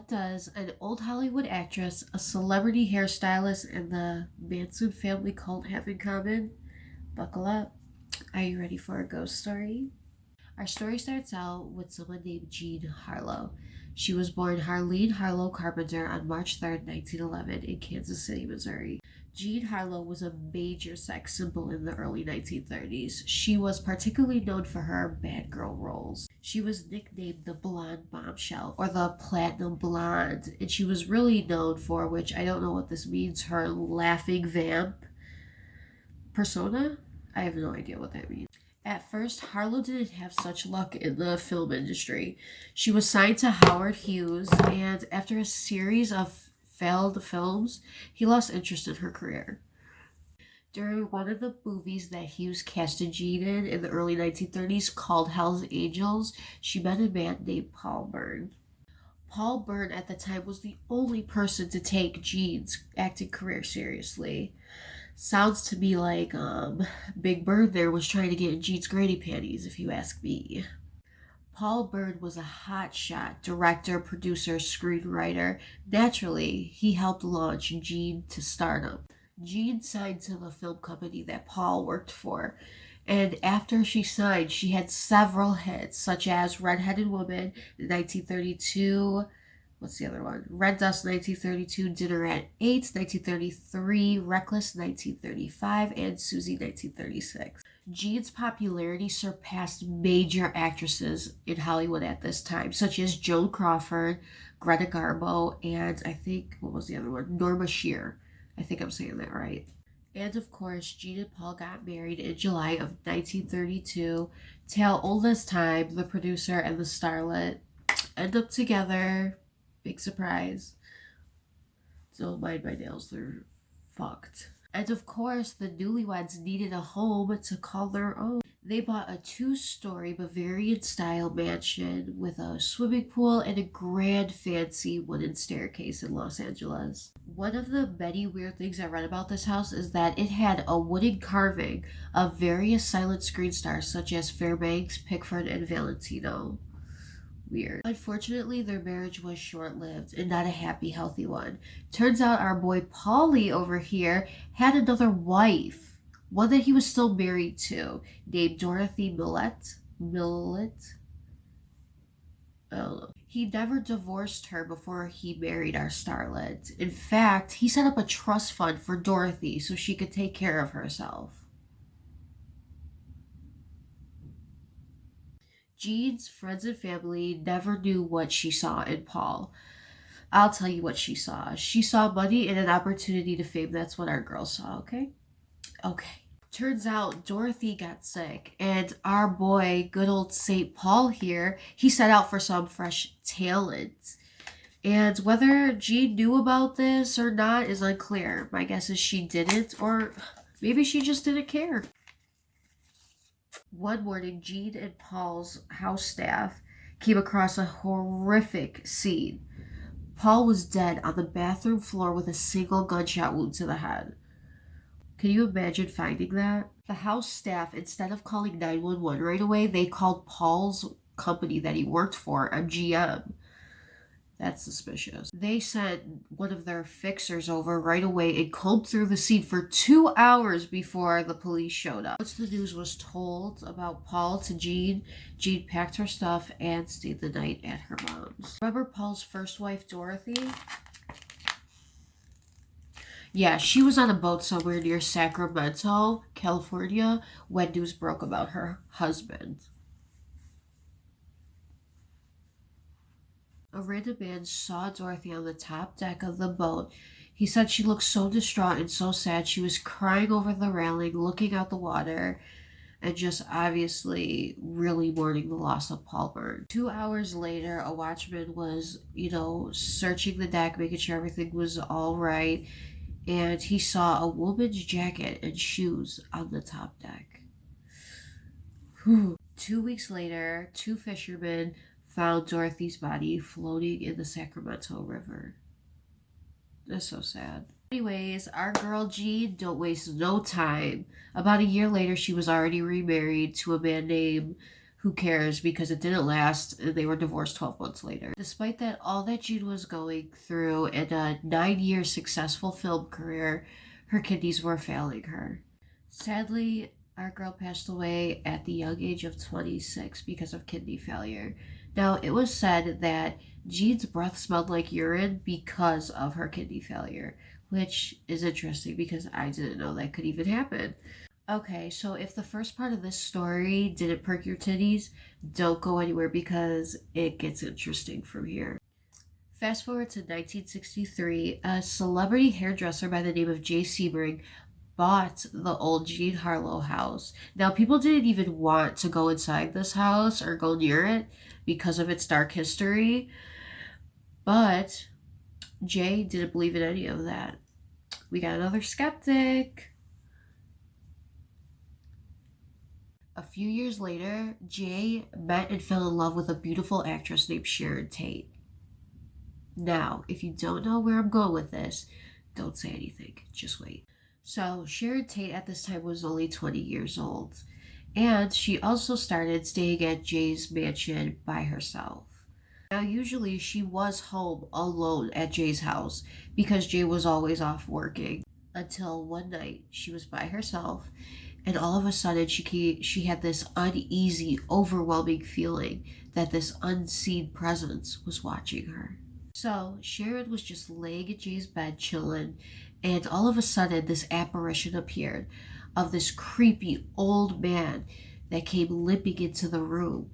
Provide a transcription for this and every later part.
What does an old Hollywood actress, a celebrity hairstylist, and the Manson family cult have in common? Buckle up. Are you ready for a ghost story? Our story starts out with someone named Jean Harlow. She was born Harleen Harlow Carpenter on March 3rd, 1911, in Kansas City, Missouri. Jean Harlow was a major sex symbol in the early 1930s. She was particularly known for her bad girl roles. She was nicknamed the Blonde Bombshell or the Platinum Blonde, and she was really known for, which I don't know what this means, her laughing vamp persona? I have no idea what that means. At first, Harlow didn't have such luck in the film industry. She was signed to Howard Hughes, and after a series of failed films, he lost interest in her career. During one of the movies that Hughes casted Jean in the early 1930s called Hell's Angels, she met a man named Paul Byrne. Paul Byrne at the time was the only person to take Jean's acting career seriously. Sounds to me like Big Bird there was trying to get in Jean's granny panties, if you ask me. Paul Byrne was a hotshot director, producer, screenwriter. Naturally, he helped launch Jean to stardom. Jean signed to the film company that Paul worked for, and after she signed, she had several hits, such as Red-Headed Woman in 1932. What's the other one? Red Dust 1932, Dinner at 8, 1933, Reckless 1935, and Susie 1936. Jean's popularity surpassed major actresses in Hollywood at this time, such as Joan Crawford, Greta Garbo, and I think, what was the other one? Norma Shear. I think I'm saying that right. And of course, Jean and Paul got married in July of 1932. Tale old as time, the producer and the starlet end up together. Big surprise. Don't mind my nails, they're fucked. And of course, the newlyweds needed a home to call their own. They bought a 2-story Bavarian-style mansion with a swimming pool and a grand fancy wooden staircase in Los Angeles. One of the many weird things I read about this house is that it had a wooden carving of various silent screen stars such as Fairbanks, Pickford, and Valentino. Weird. Unfortunately, their marriage was short-lived and not a happy, healthy one. Turns out our boy Paulie over here had another wife, one that he was still married to, named Dorothy Millett. I don't know. He never divorced her before he married our starlet. In fact, he set up a trust fund for Dorothy so she could take care of herself. Jean's friends and family never knew what she saw in Paul. I'll tell you what she saw. She saw money and an opportunity to fame. That's what our girl saw, okay? Okay. Turns out Dorothy got sick, and our boy, good old St. Paul here, he set out for some fresh talent. And whether Jean knew about this or not is unclear. My guess is she didn't, or maybe she just didn't care. One morning, Jean and Paul's house staff came across a horrific scene. Paul was dead on the bathroom floor with a single gunshot wound to the head. Can you imagine finding that? The house staff, instead of calling 911 right away, they called Paul's company that he worked for, MGM. That's suspicious. They sent one of their fixers over right away and combed through the scene for 2 hours before the police showed up. Once the news was told about Paul to Jean, Jean packed her stuff and stayed the night at her mom's. Remember Paul's first wife, Dorothy? Yeah, she was on a boat somewhere near Sacramento, California, when news broke about her husband. A random man saw Dorothy on the top deck of the boat. He said she looked so distraught and so sad. She was crying over the railing, looking out the water, and just obviously really mourning the loss of Paul Byrne. 2 hours later, a watchman was, searching the deck, making sure everything was all right, and he saw a woman's jacket and shoes on the top deck. Whew. 2 weeks later, 2 fishermen found Dorothy's body floating in the Sacramento River. That's so sad. Anyways, our girl Jean don't waste no time. About a year later, she was already remarried to a man named who cares, because it didn't last and they were divorced 12 months later. Despite that, all that Jean was going through in a 9-year successful film career, her kidneys were failing her. Sadly, our girl passed away at the young age of 26 because of kidney failure. Now, it was said that Jean's breath smelled like urine because of her kidney failure, which is interesting because I didn't know that could even happen. Okay, so if the first part of this story didn't perk your titties, don't go anywhere because it gets interesting from here. Fast forward to 1963, a celebrity hairdresser by the name of Jay Sebring bought the old Jean Harlow house. Now, people didn't even want to go inside this house or go near it because of its dark history, but Jay didn't believe in any of that. We got another skeptic. A few years later, Jay met and fell in love with a beautiful actress named Sharon Tate. Now, if you don't know where I'm going with this, don't say anything. Just wait. So, Sharon Tate at this time was only 20 years old, and she also started staying at Jay's mansion by herself. Now, usually she was home alone at Jay's house because Jay was always off working. Until one night, she was by herself, and all of a sudden she had this uneasy, overwhelming feeling that this unseen presence was watching her. So Sharon was just laying in Jay's bed chilling, and all of a sudden this apparition appeared of this creepy old man that came limping into the room.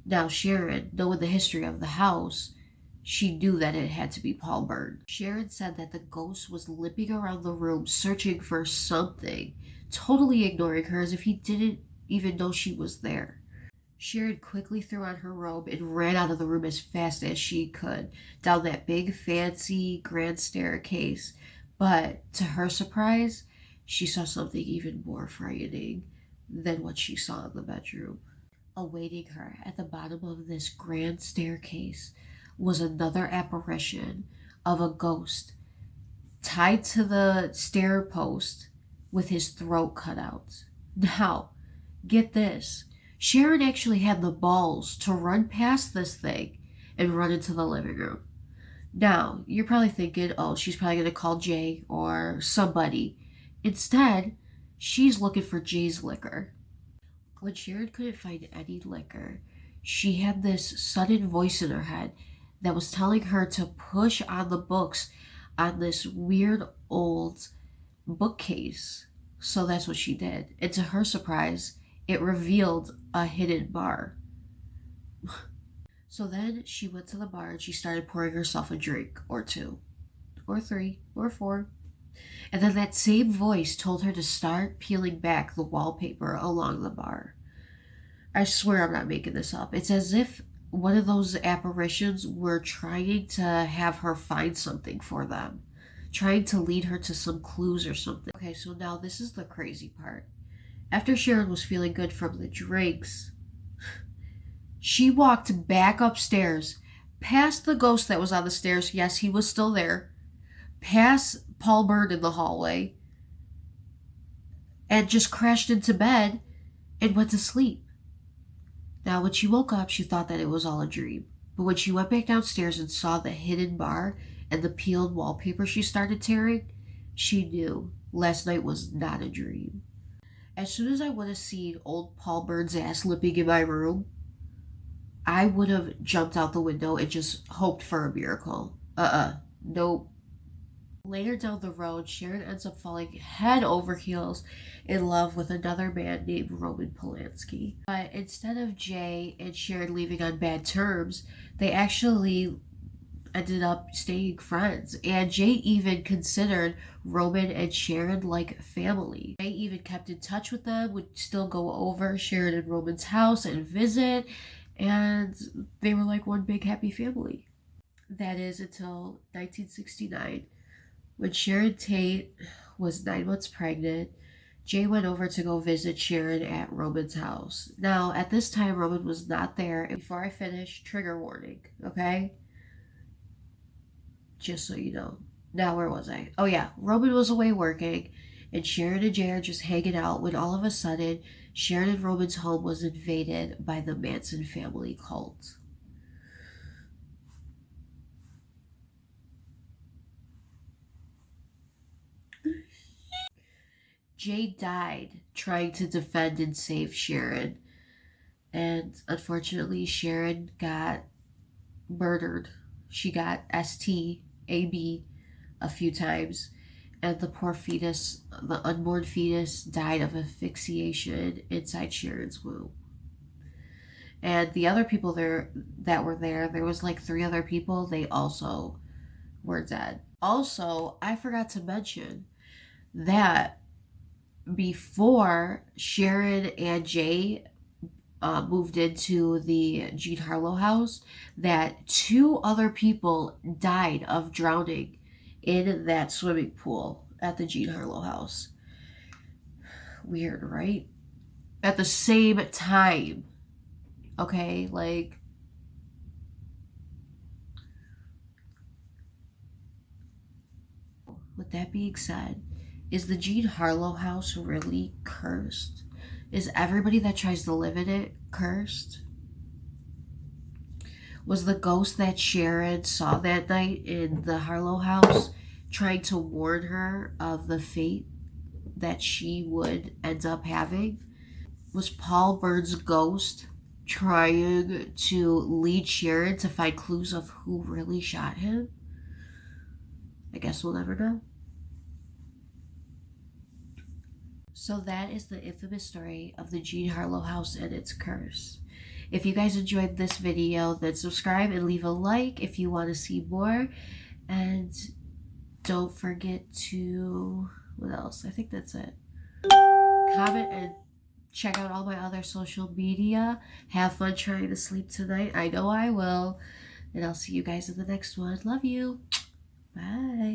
Now Sharon, knowing the history of the house, she knew that it had to be Paul Byrne. Sharon said that the ghost was limping around the room searching for something, totally ignoring her as if he didn't even know she was there. Sharon quickly threw on her robe and ran out of the room as fast as she could, down that big, fancy, grand staircase. But to her surprise, she saw something even more frightening than what she saw in the bedroom. Awaiting her at the bottom of this grand staircase was another apparition of a ghost tied to the stair post with his throat cut out. Now, get this. Sharon actually had the balls to run past this thing and run into the living room. Now, you're probably thinking, oh, she's probably going to call Jay or somebody. Instead, she's looking for Jay's liquor. When Sharon couldn't find any liquor, she had this sudden voice in her head that was telling her to push on the books on this weird old bookcase. So that's what she did. And to her surprise, it revealed a hidden bar. So then she went to the bar and she started pouring herself a drink or two, or three, or four. And then that same voice told her to start peeling back the wallpaper along the bar. I swear I'm not making this up. It's as if one of those apparitions were trying to have her find something for them, trying to lead her to some clues or something. Okay, so now this is the crazy part. After Sharon was feeling good from the drinks, she walked back upstairs, past the ghost that was on the stairs. Yes, he was still there. Past Paul Byrne in the hallway, and just crashed into bed and went to sleep. Now, when she woke up, she thought that it was all a dream. But when she went back downstairs and saw the hidden bar and the peeled wallpaper she started tearing, she knew last night was not a dream. As soon as I would have seen old Paul Byrne's ass limping in my room, I would have jumped out the window and just hoped for a miracle. Nope. Later down the road, Sharon ends up falling head over heels in love with another man named Roman Polanski. But instead of Jay and Sharon leaving on bad terms, they actually ended up staying friends. And Jay even considered Roman and Sharon like family. Jay even kept in touch with them, would still go over Sharon and Roman's house and visit, and they were like one big happy family. That is until 1969. When Sharon Tate was 9 months pregnant, Jay went over to go visit Sharon at Roman's house. Now, at this time, Roman was not there. Before I finish, trigger warning, okay? Just so you know. Now, where was I? Oh yeah, Roman was away working, and Sharon and Jay are just hanging out when all of a sudden Sharon and Roman's home was invaded by the Manson family cult. Jay died trying to defend and save Sharon, and unfortunately Sharon got murdered. She got STAB a few times, and the poor fetus, the unborn fetus, died of asphyxiation inside Sharon's womb. And the other people there that were there was like 3 other people, they also were dead. Also, I forgot to mention that before Sharon and Jay moved into the Jean Harlow house, that 2 other people died of drowning in that swimming pool at the Jean Harlow house. Weird, right? At the same time. Okay, like, with that being said, is the Jean Harlow house really cursed? Is everybody that tries to live in it cursed? Was the ghost that Sharon saw that night in the Harlow house trying to warn her of the fate that she would end up having? Was Paul Byrne's ghost trying to lead Sharon to find clues of who really shot him? I guess we'll never know. So that is the infamous story of the Jean Harlow house and its curse. If you guys enjoyed this video, then subscribe and leave a like if you want to see more. And don't forget to, what else? I think that's it. Comment and check out all my other social media. Have fun trying to sleep tonight. I know I will. And I'll see you guys in the next one. Love you. Bye.